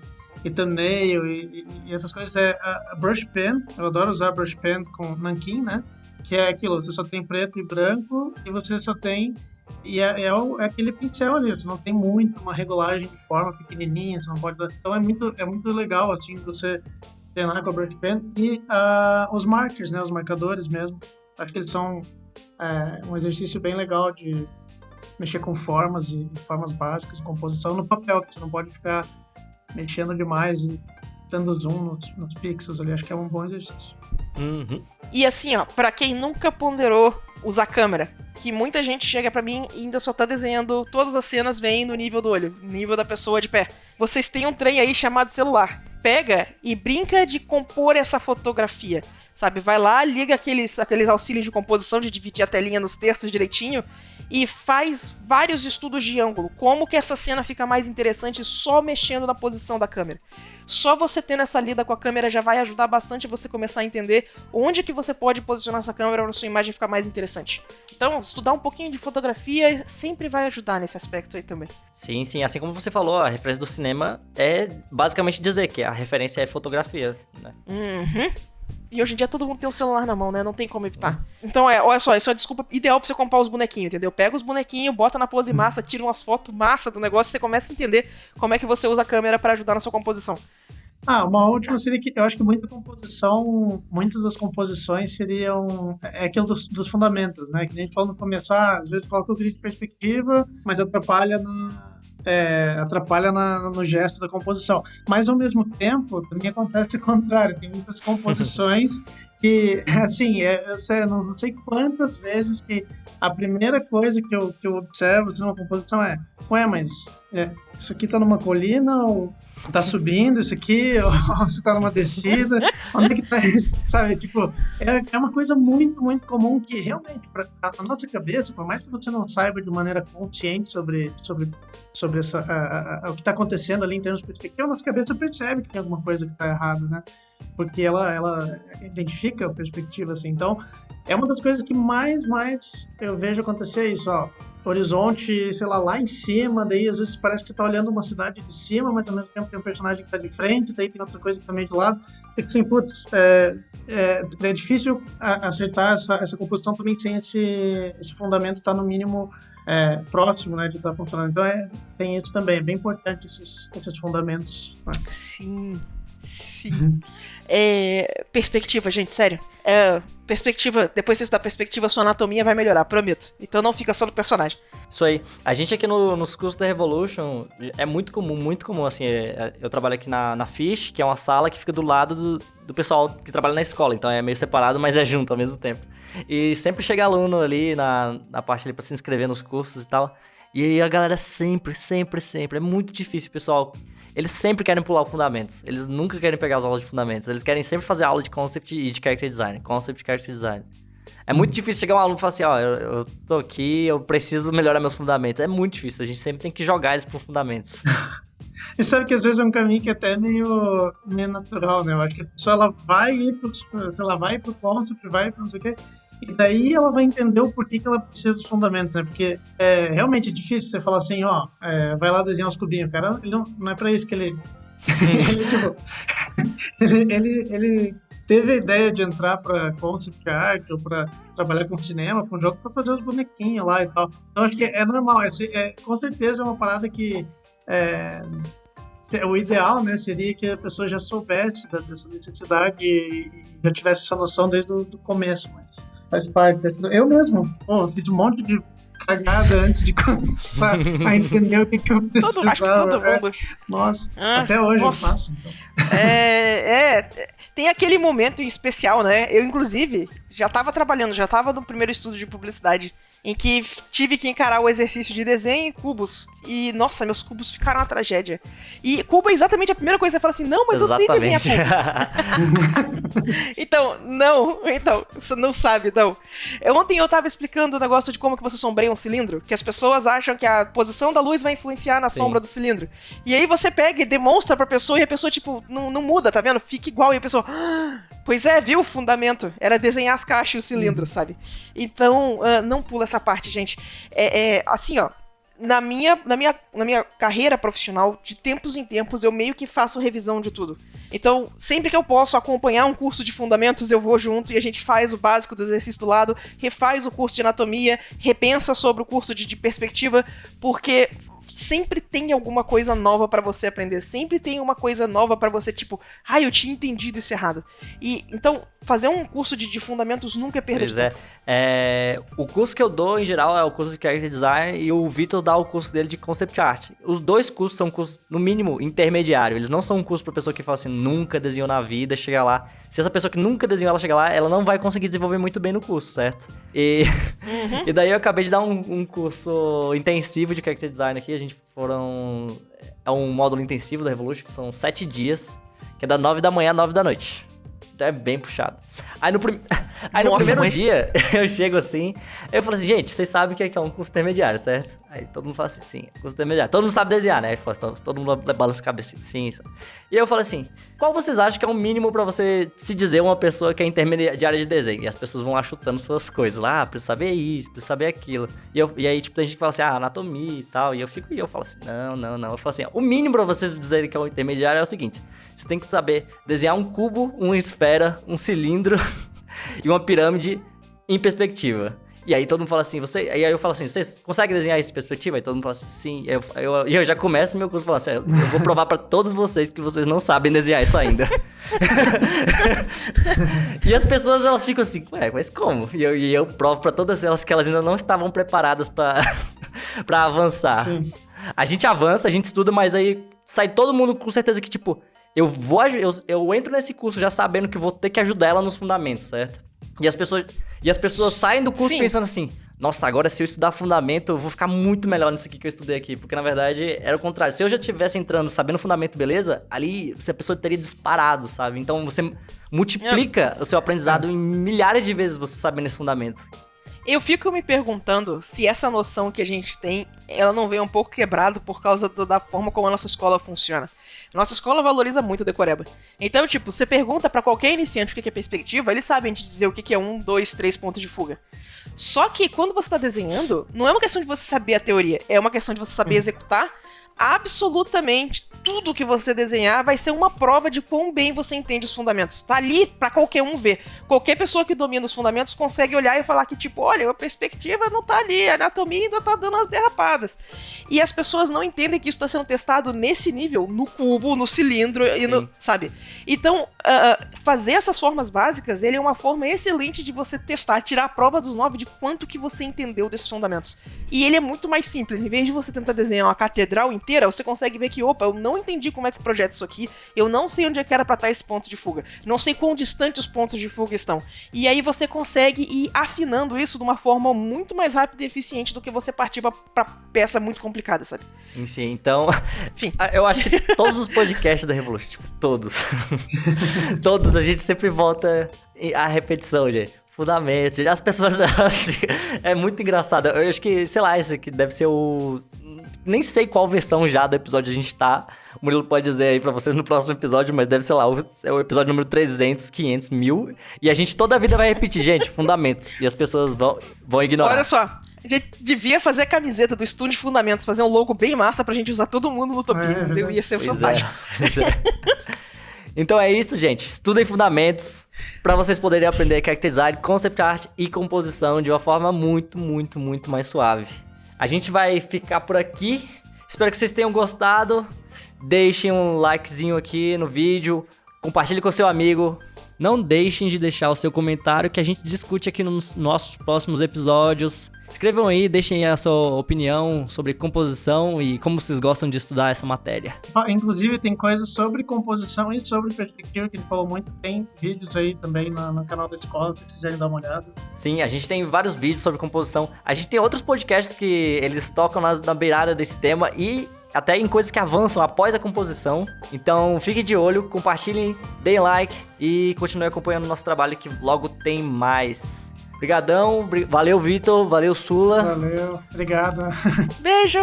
thumbnail e essas coisas é a Brush Pen. Eu adoro usar Brush Pen com nanquim, né? Que é aquilo, você só tem preto e branco e você só tem. E é aquele pincel ali, você não tem muito uma regulagem de forma pequenininha, você não pode. Então é muito legal, assim, você treinar com a Brush Pen e os markers, né, os marcadores mesmo. Acho que eles são um exercício bem legal de mexer com formas e formas básicas, composição no papel, que você não pode ficar mexendo demais e dando zoom nos pixels ali. Acho que é um bom exercício. Uhum. E assim, ó, pra quem nunca ponderou usar câmera, que muita gente chega pra mim e ainda só tá desenhando, todas as cenas vêm no nível do olho, nível da pessoa de pé. Vocês têm um trem aí chamado celular. Pega e brinca de compor essa fotografia, sabe? Vai lá, liga aqueles auxílios de composição, de dividir a telinha nos terços direitinho e faz vários estudos de ângulo. Como que essa cena fica mais interessante só mexendo na posição da câmera. Só você tendo essa lida com a câmera já vai ajudar bastante você começar a entender onde que você pode posicionar essa câmera para sua imagem ficar mais interessante. Então, estudar um pouquinho de fotografia sempre vai ajudar nesse aspecto aí também. Sim, sim. Assim como você falou, a referência do cinema é basicamente dizer que a referência é fotografia, né? Uhum. E hoje em dia todo mundo tem um celular na mão, né? Não tem como evitar. Então olha só, isso é a desculpa ideal pra você comprar os bonequinhos, entendeu? Pega os bonequinhos, bota na pose massa, tira umas fotos massa do negócio e você começa a entender como é que você usa a câmera pra ajudar na sua composição. Uma última seria que eu acho que muitas das composições seriam aquilo dos fundamentos, né? Que a gente falou no começo, às vezes coloca o grid de perspectiva, mas atrapalha no gesto da composição. Mas, ao mesmo tempo, também acontece o contrário. Tem muitas composições que, assim, eu não sei quantas vezes que a primeira coisa que eu observo numa composição mas isso aqui tá numa colina ou tá subindo isso aqui, ou você tá numa descida, onde é que tá isso? Sabe, tipo, é uma coisa muito, muito comum que realmente, a nossa cabeça, por mais que você não saiba de maneira consciente sobre o que tá acontecendo ali em termos de perspectiva, a nossa cabeça percebe que tem alguma coisa que tá errada, né? Porque ela identifica a perspectiva, assim. Então, é uma das coisas que mais eu vejo acontecer isso, ó. Horizonte, sei lá em cima, daí às vezes parece que você tá olhando uma cidade de cima, mas ao mesmo tempo tem um personagem que tá de frente, daí tem outra coisa que tá meio de lado. Você fica assim, putz, é difícil acertar essa composição também sem esse fundamento estar no mínimo próximo, né, de estar funcionando. Então tem isso também, é bem importante esses fundamentos. Né? Sim. Perspectiva, gente, sério. Perspectiva, depois que você estudar perspectiva, sua anatomia vai melhorar, prometo. Então não fica só no personagem. Isso aí. A gente aqui nos cursos da Revolution é muito comum, assim, eu trabalho aqui na Fish, que é uma sala que fica do lado do pessoal que trabalha na escola, então é meio separado, mas é junto ao mesmo tempo. E sempre chega aluno ali na parte ali pra se inscrever nos cursos e tal, e aí a galera sempre, é muito difícil, pessoal. Eles sempre querem pular os fundamentos. Eles nunca querem pegar as aulas de fundamentos. Eles querem sempre fazer aula de concept e de character design. Concept e character design. É muito difícil chegar um aluno e falar assim, eu tô aqui, eu preciso melhorar meus fundamentos. É muito difícil. A gente sempre tem que jogar eles por fundamentos. E sabe que às vezes é um caminho que até é meio natural, né? Eu acho que a pessoa ela vai ir pro concept, vai pro não sei o quê. E daí ela vai entender o porquê que ela precisa dos fundamentos, né? Porque realmente é difícil você falar assim, vai lá desenhar os cubinhos. O cara, ele não é pra isso que ele... ele teve a ideia de entrar pra concept art ou pra trabalhar com cinema, com jogo, pra fazer os bonequinhos lá e tal. Então acho que é normal. Com certeza é uma parada que... o ideal, né, seria que a pessoa já soubesse dessa necessidade e já tivesse essa noção desde o começo, mas faz parte. Eu mesmo, fiz um monte de cagada antes de começar a entender o que eu precisava. Acho que todo mundo. Nossa, até hoje eu faço. Então. Tem aquele momento em especial, né? Eu, inclusive, já tava no primeiro estudo de publicidade, em que tive que encarar o exercício de desenho em cubos. E, nossa, meus cubos ficaram uma tragédia. E cubo é exatamente a primeira coisa que você fala assim, não, mas exatamente. Eu sei desenhar cubo. Então, você não sabe, não. Ontem eu tava explicando o negócio de como que você sombreia um cilindro, que as pessoas acham que a posição da luz vai influenciar na sombra do cilindro. E aí você pega e demonstra pra pessoa, e a pessoa, tipo, não muda, tá vendo? Fica igual, e a pessoa... Pois é, viu o fundamento? Era desenhar as caixas e o cilindro, sabe? Então, não pula essa parte, gente. Assim, ó, na minha carreira profissional, de tempos em tempos, eu meio que faço revisão de tudo. Então, sempre que eu posso acompanhar um curso de fundamentos, eu vou junto e a gente faz o básico do exercício do lado, refaz o curso de anatomia, repensa sobre o curso de perspectiva, porque... sempre tem alguma coisa nova pra você aprender, sempre tem uma coisa nova pra você, tipo, eu tinha entendido isso errado. E, então, fazer um curso de fundamentos nunca é perda de tempo. O curso que eu dou, em geral, é o curso de Character Design e o Vitor dá o curso dele de Concept Art. Os dois cursos são cursos, no mínimo, intermediário. Eles não são um curso pra pessoa que fala assim, nunca desenhou na vida, chega lá. Se essa pessoa que nunca desenhou, ela chega lá, ela não vai conseguir desenvolver muito bem no curso, certo? E daí eu acabei de dar um curso intensivo de Character Design aqui, é um módulo intensivo da Revolution, que são 7 dias, que é das 9 da manhã às 9 da noite. Então é bem puxado. Aí no primeiro dia, eu chego assim, eu falo assim, gente, vocês sabem o que é um curso intermediário, certo? Aí todo mundo fala assim, sim, curso intermediário. Todo mundo sabe desenhar, né? Aí todo mundo balança a cabeça, sim. E aí eu falo assim, qual vocês acham que é o mínimo pra você se dizer uma pessoa que é intermediária de desenho? E as pessoas vão lá chutando suas coisas lá, precisa saber isso, precisa saber aquilo. E aí, tipo, tem gente que fala assim, anatomia e tal. E eu falo assim, não. Eu falo assim, o mínimo pra vocês dizerem que é um intermediário é o seguinte, você tem que saber desenhar um cubo, uma esfera, um cilindro e uma pirâmide em perspectiva. E aí todo mundo fala assim, aí eu falo assim, vocês conseguem desenhar isso em perspectiva? Aí todo mundo fala assim, sim. E eu já começo meu curso falando assim, eu vou provar pra todos vocês que vocês não sabem desenhar isso ainda. E as pessoas, elas ficam assim, mas como? E eu provo pra todas elas que elas ainda não estavam preparadas pra avançar. Sim. A gente avança, a gente estuda, mas aí sai todo mundo com certeza que, tipo, eu entro nesse curso já sabendo que vou ter que ajudar ela nos fundamentos, certo? E as pessoas saem do curso pensando assim, nossa, agora se eu estudar fundamento, eu vou ficar muito melhor nisso aqui que eu estudei aqui. Porque, na verdade, era o contrário. Se eu já estivesse entrando sabendo fundamento, beleza, ali a pessoa teria disparado, sabe? Então, você multiplica o seu aprendizado em milhares de vezes você sabendo esse fundamento. Eu fico me perguntando se essa noção que a gente tem, ela não vem um pouco quebrada por causa da forma como a nossa escola funciona. Nossa escola valoriza muito o decoreba. Então, tipo, você pergunta pra qualquer iniciante o que é perspectiva, eles sabem te dizer o que é 1, 2, 3 pontos de fuga. Só que quando você tá desenhando, não é uma questão de você saber a teoria, é uma questão de você saber executar. Absolutamente tudo que você desenhar vai ser uma prova de quão bem você entende os fundamentos. Tá ali pra qualquer um ver. Qualquer pessoa que domina os fundamentos consegue olhar e falar que, tipo, olha, a perspectiva não tá ali, a anatomia ainda tá dando as derrapadas. E as pessoas não entendem que isso tá sendo testado nesse nível, no cubo, no cilindro, e no, sabe? Então, fazer essas formas básicas, ele é uma forma excelente de você testar, tirar a prova dos 9 de quanto que você entendeu desses fundamentos. E ele é muito mais simples. Em vez de você tentar desenhar uma catedral inteira, você consegue ver que, opa, eu não entendi como é que projeta isso aqui, eu não sei onde é que era pra estar esse ponto de fuga, não sei quão distante os pontos de fuga estão. E aí você consegue ir afinando isso de uma forma muito mais rápida e eficiente do que você partir pra peça muito complicada, sabe? Sim. Então, enfim, eu acho que todos os podcasts da Revolution, tipo, todos, a gente sempre volta à repetição, gente. Fundamentos, as pessoas, é muito engraçado. Eu acho que, sei lá, esse aqui deve ser o nem sei qual versão já do episódio a gente tá. O Murilo pode dizer aí pra vocês no próximo episódio, mas deve ser lá, é o episódio número 300, 500, 1000. E a gente toda a vida vai repetir, gente, fundamentos. E as pessoas vão ignorar. Olha só, a gente devia fazer a camiseta do Estudo de Fundamentos, fazer um logo bem massa pra gente usar todo mundo no Utopia, entendeu? Ia ser fantástico. Pois é. Então é isso, gente. Estudem fundamentos pra vocês poderem aprender character design, concept art e composição de uma forma muito, muito, muito mais suave. A gente vai ficar por aqui. Espero que vocês tenham gostado. Deixem um likezinho aqui no vídeo. Compartilhe com seu amigo. Não deixem de deixar o seu comentário que a gente discute aqui nos nossos próximos episódios. Escrevam aí, deixem a sua opinião sobre composição e como vocês gostam de estudar essa matéria. Inclusive, tem coisas sobre composição e sobre perspectiva que ele falou muito. Tem vídeos aí também no canal da escola, se vocês quiserem dar uma olhada. Sim, a gente tem vários vídeos sobre composição. A gente tem outros podcasts que eles tocam na beirada desse tema e até em coisas que avançam após a composição. Então, fiquem de olho, compartilhem, deem like e continuem acompanhando o nosso trabalho que logo tem mais. Obrigadão, valeu Vitor, valeu Sula. Valeu, obrigado. Beijo,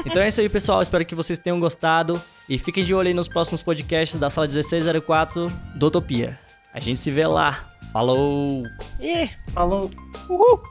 Então é isso aí, pessoal, espero que vocês tenham gostado e fiquem de olho aí nos próximos podcasts da Sala 1604 do Utopia. A gente se vê lá. Falou! E Falou. uhul!